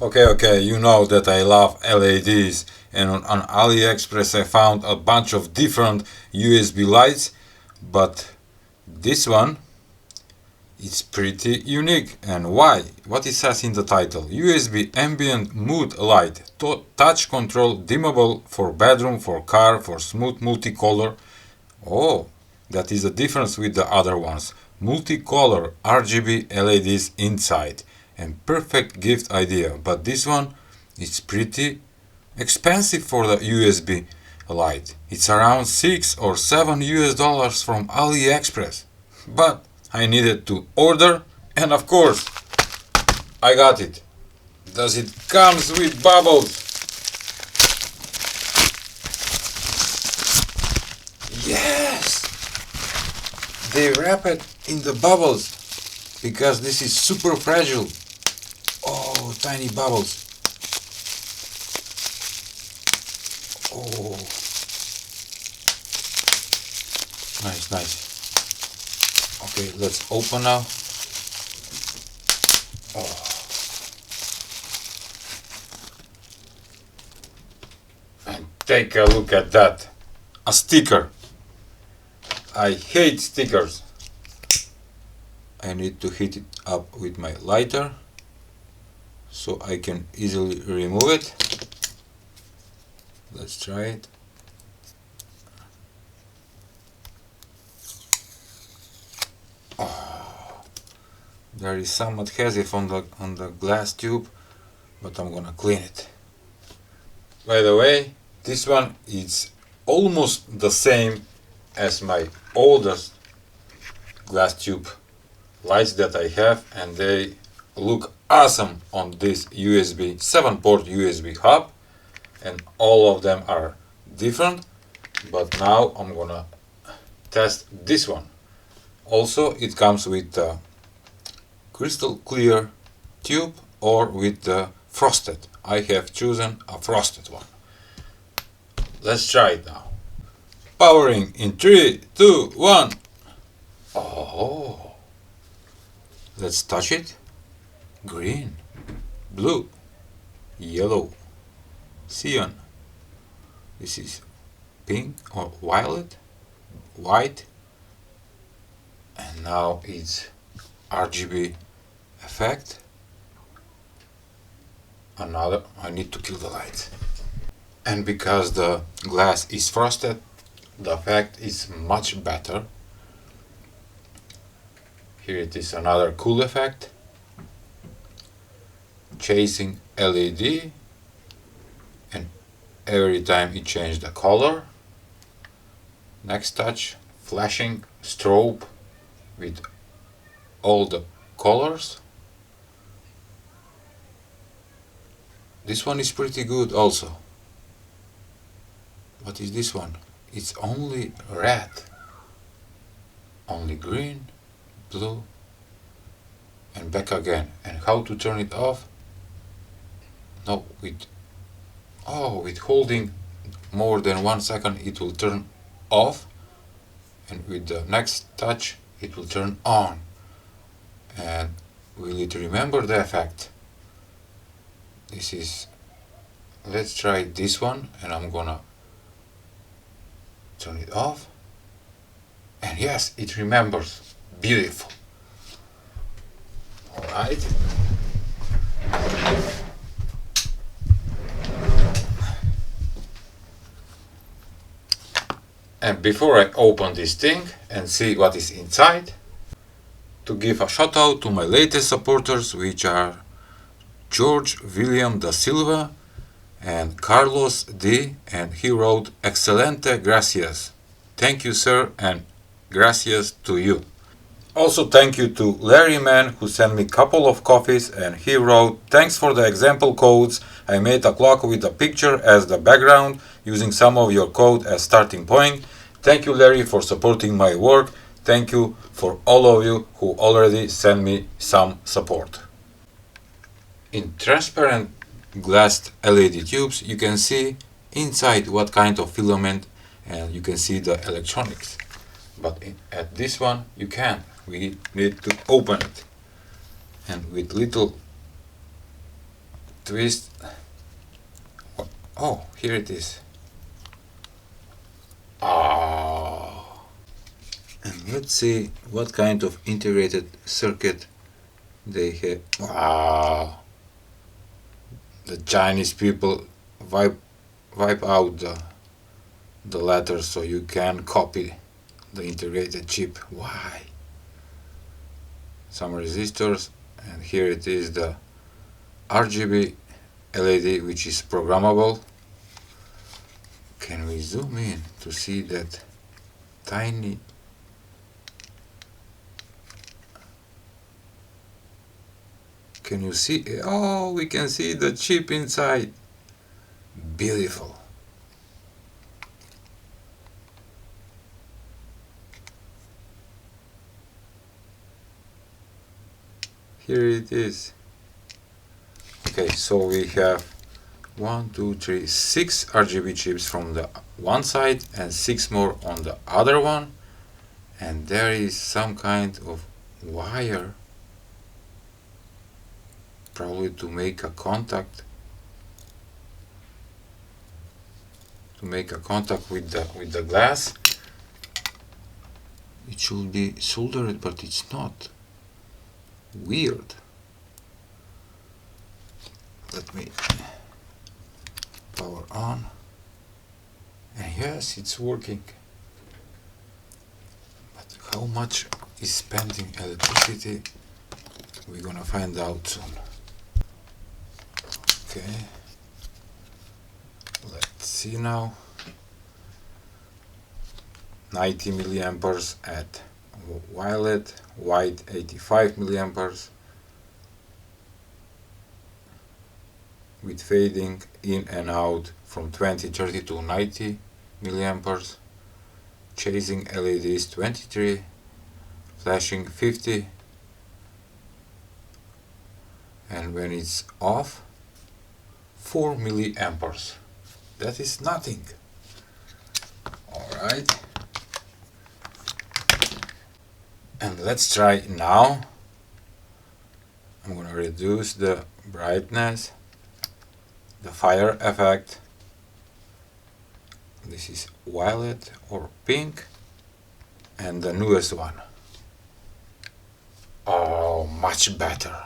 Okay, you know that I love LEDs, and on Aliexpress I found a bunch of different USB lights, but this one is pretty unique. And why? What it says in the title: USB ambient mood light, touch control, dimmable, for bedroom, for car, for smooth multicolor. Oh, that is the difference with the other ones. Multicolor RGB LEDs inside, and perfect gift idea. But this one is pretty expensive for the USB light. It's around 6 or 7 US dollars from AliExpress. But I needed to order, and of course I got it. Does it comes with bubbles? Yes! They wrap it in the bubbles because this is super fragile. Oh, tiny bubbles. Oh, nice. Okay, let's open now. Oh. And take a look at that. A sticker. I hate stickers. I need to heat it up with my lighter so I can easily remove it. Let's try it. Oh, there is some adhesive on the glass tube, but I'm gonna clean it. By the way, this one is almost the same as my oldest glass tube lights that I have, and they look awesome on this USB 7-port USB hub, and all of them are different. But now I'm gonna test this one. Also, it comes with the crystal clear tube or with the frosted. I have chosen a frosted one. Let's try it now. Powering in 3, 2, 1. Oh, let's touch it. Green, blue, yellow, cyan. This is pink or violet, white, and now it's RGB effect. Another, I need to kill the light. And because the glass is frosted, the effect is much better. Here it is, another cool effect. Chasing LED, and every time it changes the color. Next touch, flashing strobe with all the colors. This one is pretty good also. What is this one? It's only red, only green, blue, and back again. And how to turn it off? No, with holding more than 1 second it will turn off, and with the next touch it will turn on. And will it remember the effect? This is, let's try this one, and I'm gonna turn it off, and yes, it remembers. Beautiful. Alright. And before I open this thing and see what is inside, to give a shout out to my latest supporters, which are George William da Silva and Carlos D, and he wrote "Excelente, gracias." Thank you, sir, and gracias to you. Also thank you to Larry Man, who sent me a couple of coffees, and he wrote, "Thanks for the example codes. I made a clock with a picture as the background using some of your code as starting point. Thank you, Larry, for supporting my work. Thank you for all of you who already sent me some support." In transparent glass LED tubes, you can see inside what kind of filament, and you can see the electronics. But at this one, you can't. We need to open it. And with little twist. Oh, here it is. Ah. And let's see what kind of integrated circuit they have. Wow. The Chinese people wipe out the letters so you can copy the integrated chip. Why? Some resistors, and here it is the RGB LED, which is programmable. Can we zoom in to see that tiny can you see? Oh, we can see the chip inside. Beautiful. Here it is. Okay, so we have 1, 2, 3, 6 RGB chips from the one side and 6 more on the other one, and there is some kind of wire, probably to make a contact with the glass. It should be soldered, but it's not. Weird. Let me power on, and yes, it's working. But how much is spending electricity? We're gonna find out soon. Okay, let's see now. 90 milliamperes at violet, white 85 milliamperes, with fading in and out from 20, 30 to 90 milliamperes, chasing LEDs 23, flashing 50, and when it's off, 4 milliamperes. That is nothing. Alright. And let's try now. I'm gonna reduce the brightness, the fire effect. This is violet or pink, and the newest one. Oh, much better.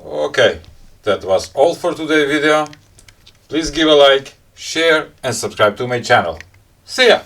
Okay, that was all for today's video. Please give a like, share and subscribe to my channel. See ya!